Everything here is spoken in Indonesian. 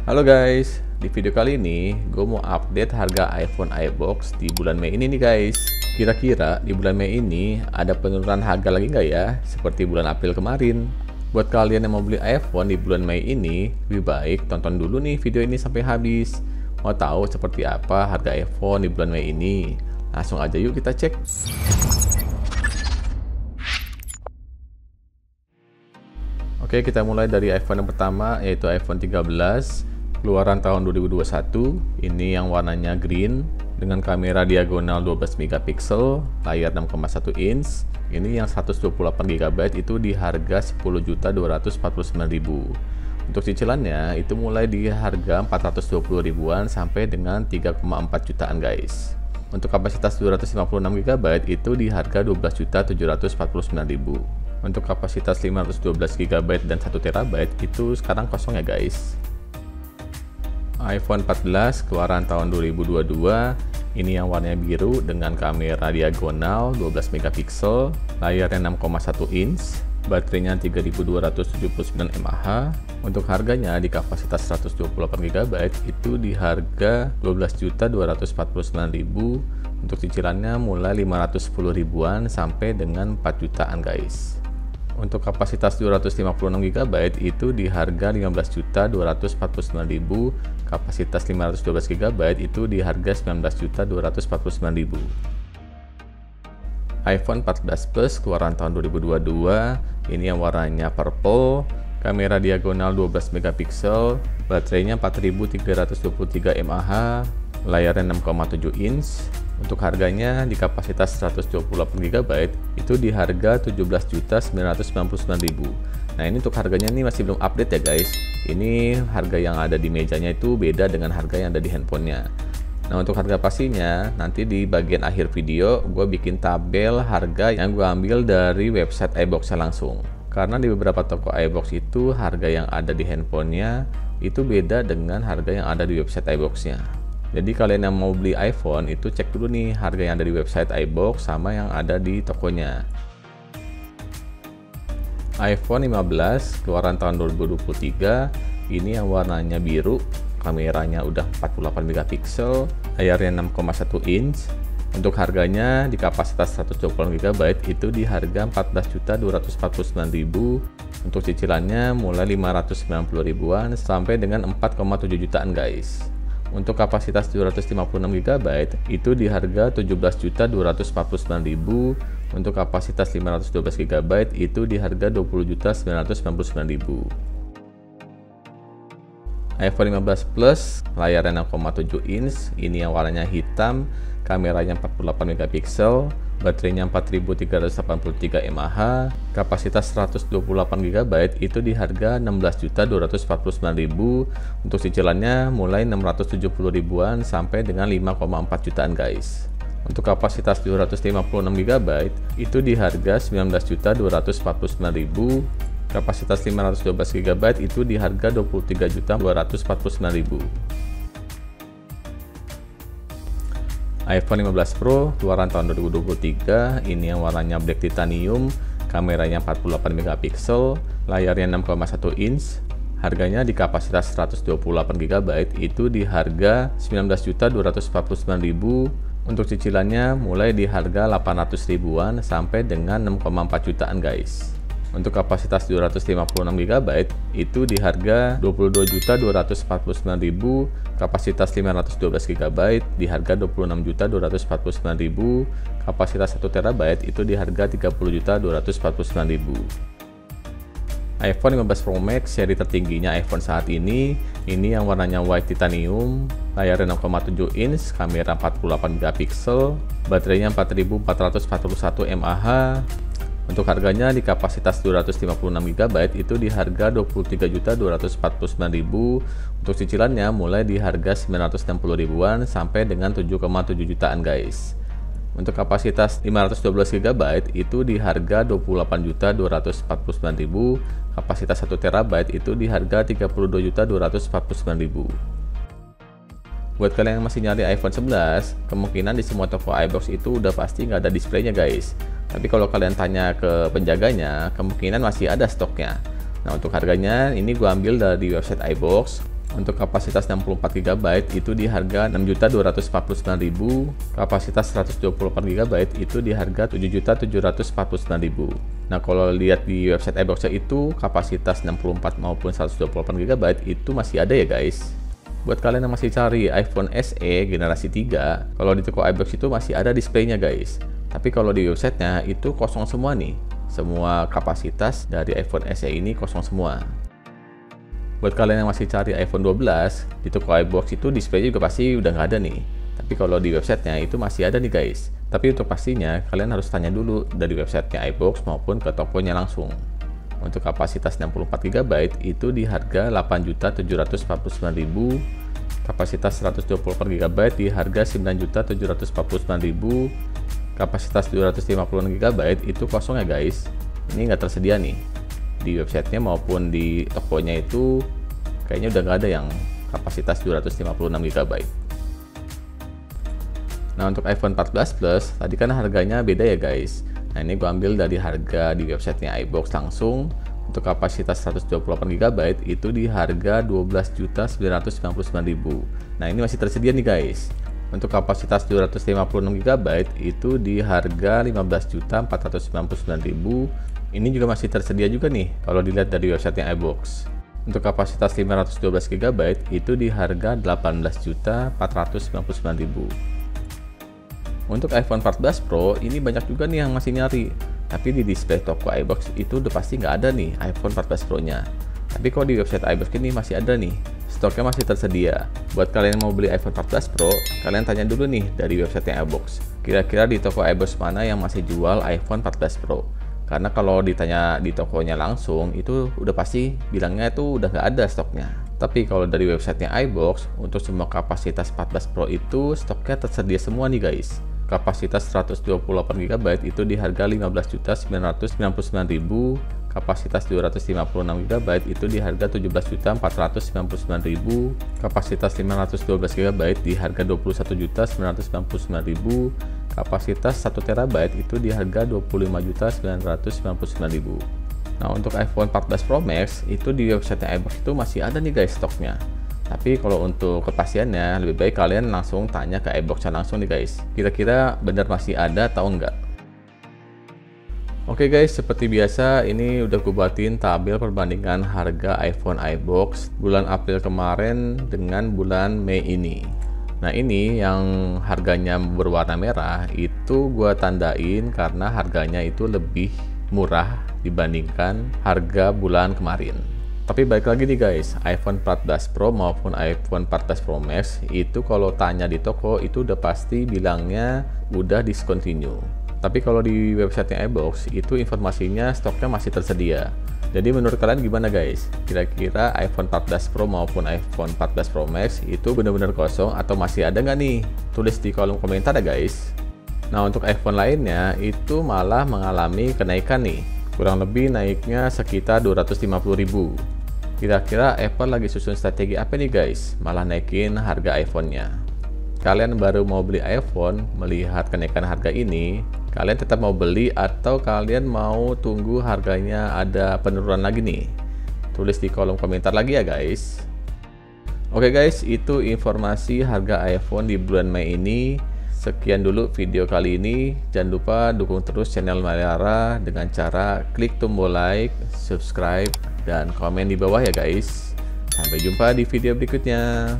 Halo guys, di video kali ini gue mau update harga iPhone iBox di bulan Mei ini nih guys. Kira-kira di bulan Mei ini ada penurunan harga lagi nggak ya, seperti bulan April kemarin? Buat kalian yang mau beli iPhone di bulan Mei ini, lebih baik tonton dulu nih video ini sampai habis. Mau tahu seperti apa harga iPhone di bulan Mei ini? Langsung aja yuk kita cek. Oke, kita mulai dari iPhone yang pertama, yaitu iPhone 13 keluaran tahun 2021. Ini yang warnanya green dengan kamera diagonal 12 megapiksel, layar 6,1 inch. Ini yang 128 GB itu di harga 10.249.000. Untuk cicilannya itu mulai di harga 420 ribuan sampai dengan 3,4 jutaan guys. Untuk kapasitas 256 GB itu di harga 12.749.000. Untuk kapasitas 512 GB dan 1 TB itu sekarang kosong ya guys. iPhone 14 keluaran tahun 2022. Ini yang warnanya biru dengan kamera diagonal 12 megapiksel, layarnya 6,1 inch, baterainya 3279 mAh. Untuk harganya di kapasitas 128 GB itu di harga 12.249.000. Untuk cicilannya mulai 510 ribuan sampai dengan 4 jutaan guys. Untuk kapasitas 256 GB itu di harga 15.249.000, kapasitas 512 GB itu di harga 19.249.000. iPhone 14 Plus keluaran tahun 2022, ini yang warnanya purple, kamera diagonal 12 megapiksel, baterainya 4323 mAh, layarnya 6,7 inch. Untuk harganya di kapasitas 128 GB itu di harga 17.999.000. Nah, ini untuk harganya ini masih belum update ya guys. Ini harga yang ada di mejanya itu beda dengan harga yang ada di handphonenya. Nah, untuk harga pastinya nanti di bagian akhir video gue bikin tabel harga yang gue ambil dari website iBox langsung. Karena di beberapa toko iBox itu harga yang ada di handphonenya itu beda dengan harga yang ada di website iBox-nya. Jadi kalian yang mau beli iPhone itu cek dulu nih harga yang ada di website iBox sama yang ada di tokonya. iPhone 15 keluaran tahun 2023, ini yang warnanya biru, kameranya udah 48 megapiksel, layarnya 6,1 inch. Untuk harganya di kapasitas 120 GB itu di harga 14.249.000. Untuk cicilannya mulai 590 ribuan sampai dengan 4,7 jutaan guys. Untuk kapasitas 256 GB itu di harga 17.249.000. Untuk kapasitas 512 GB itu di harga 20.999.000. iPhone 15 Plus layarnya 6,7 inch, ini yang warnanya hitam, kameranya 48 megapiksel, baterainya 4383 mAh, kapasitas 128 GB itu di harga 16.249.000. Untuk cicilannya mulai 670 ribuan sampai dengan 5,4 jutaan guys. Untuk kapasitas 256 GB itu di harga 19.249.000. Kapasitas 512 GB itu di harga 23.249.000. iPhone 15 Pro keluaran tahun 2023, ini yang warnanya black titanium, kameranya 48 megapiksel, layarnya 6,1 inch. Harganya di kapasitas 128 GB itu di harga 19.249.000. Untuk cicilannya mulai di harga 800 ribuan sampai dengan 6,4 jutaan guys. Untuk kapasitas 256 GB itu di harga 22.249.000, kapasitas 512 GB di harga 26.249.000, kapasitas 1 TB itu di harga 30.249.000. iPhone 15 Pro Max seri tertingginya iPhone saat ini yang warnanya white titanium, layarnya 6,7 inch, kamera 48 megapiksel, baterainya 4441 mAh. Untuk harganya di kapasitas 256 GB itu di harga 23.249.000. Untuk cicilannya mulai di harga 960 ribuan sampai dengan 7,7 jutaan guys. Untuk kapasitas 512 GB itu di harga 28.249.000. Kapasitas 1 TB itu di harga 32.249.000. Buat kalian yang masih nyari iPhone 11, kemungkinan di semua toko iBox itu udah pasti nggak ada displaynya guys. Tapi kalau kalian tanya ke penjaganya, kemungkinan masih ada stoknya. Nah, untuk harganya ini gue ambil dari website iBox. Untuk kapasitas 64 GB itu di harga 6.249.000, kapasitas 128 GB itu di harga 7.749.000. Nah, kalau lihat di website iBox itu kapasitas 64 maupun 128 GB itu masih ada ya guys. Buat kalian yang masih cari iPhone SE generasi 3, kalau di toko iBox itu masih ada displaynya guys. Tapi kalau di websitenya itu kosong semua nih. Semua kapasitas dari iPhone SE ini kosong semua. Buat kalian yang masih cari iPhone 12, di toko iBox itu display juga pasti udah nggak ada nih. Tapi kalau di websitenya itu masih ada nih guys. Tapi untuk pastinya kalian harus tanya dulu dari websitenya iBox maupun ke tokonya langsung. Untuk kapasitas 64 GB itu di harga 8.749.000, kapasitas 124 GB di harga 9.749.000, kapasitas 256 GB itu kosong ya guys. Ini nggak tersedia nih di websitenya maupun di tokonya, itu kayaknya udah nggak ada yang kapasitas 256 GB. Nah, untuk iPhone 14 Plus tadi kan harganya beda ya guys. Nah, ini gua ambil dari harga di websitenya iBox langsung. Untuk kapasitas 128 GB itu di harga 12.999.000. Nah, ini masih tersedia nih guys. Untuk kapasitas 256 GB itu di harga 15.499.000. Ini juga masih tersedia juga nih kalau dilihat dari websitenya iBox. Untuk kapasitas 512 GB itu di harga 18.499.000. Untuk iPhone 14 Pro ini banyak juga nih yang masih nyari. Tapi di display toko iBox itu udah pasti nggak ada nih iPhone 14 Pro nya. Tapi kalau di website iBox ini masih ada nih. Stoknya masih tersedia. Buat kalian yang mau beli iPhone 14 Pro, kalian tanya dulu nih dari websitenya iBox. Kira-kira di toko iBox mana yang masih jual iPhone 14 Pro? Karena kalau ditanya di tokonya langsung, itu udah pasti bilangnya itu udah nggak ada stoknya. Tapi kalau dari websitenya iBox, untuk semua kapasitas 14 Pro itu stoknya tersedia semua nih guys. Kapasitas 128 GB itu di harga 15.999.000, kapasitas 256 GB itu di harga 17.499.000, kapasitas 512 GB di harga 21.999.000, kapasitas 1 TB itu di harga 25.999.000. Nah, untuk iPhone 14 Pro Max itu di website iBox itu masih ada nih guys stoknya. Tapi kalau untuk kepastiannya lebih baik kalian langsung tanya ke iBox langsung nih guys. Kira-kira benar masih ada atau enggak? Oke guys, seperti biasa ini udah gue buatin tabel perbandingan harga iPhone iBox bulan April kemarin dengan bulan Mei ini. Nah, ini yang harganya berwarna merah itu gue tandain karena harganya itu lebih murah dibandingkan harga bulan kemarin. Tapi balik lagi nih guys, iPhone 14 Pro maupun iPhone 14 Pro Max itu kalau tanya di toko itu udah pasti bilangnya udah discontinue. Tapi kalau di websitenya iBox itu informasinya stoknya masih tersedia. Jadi menurut kalian gimana guys? Kira-kira iPhone 14 Pro maupun iPhone 14 Pro Max itu benar-benar kosong atau masih ada nggak nih? Tulis di kolom komentar ya guys. Nah, untuk iPhone lainnya itu malah mengalami kenaikan nih. Kurang lebih naiknya sekitar 250.000. Kira-kira Apple lagi susun strategi apa nih guys? Malah naikin harga iPhone-nya. Kalian baru mau beli iPhone, melihat kenaikan harga ini, kalian tetap mau beli atau kalian mau tunggu harganya ada penurunan lagi nih? Tulis di kolom komentar lagi ya guys. Oke guys, itu informasi harga iPhone di bulan Mei ini. Sekian dulu video kali ini. Jangan lupa dukung terus channel Maliara dengan cara klik tombol like, subscribe, dan komen di bawah ya guys. Sampai jumpa di video berikutnya.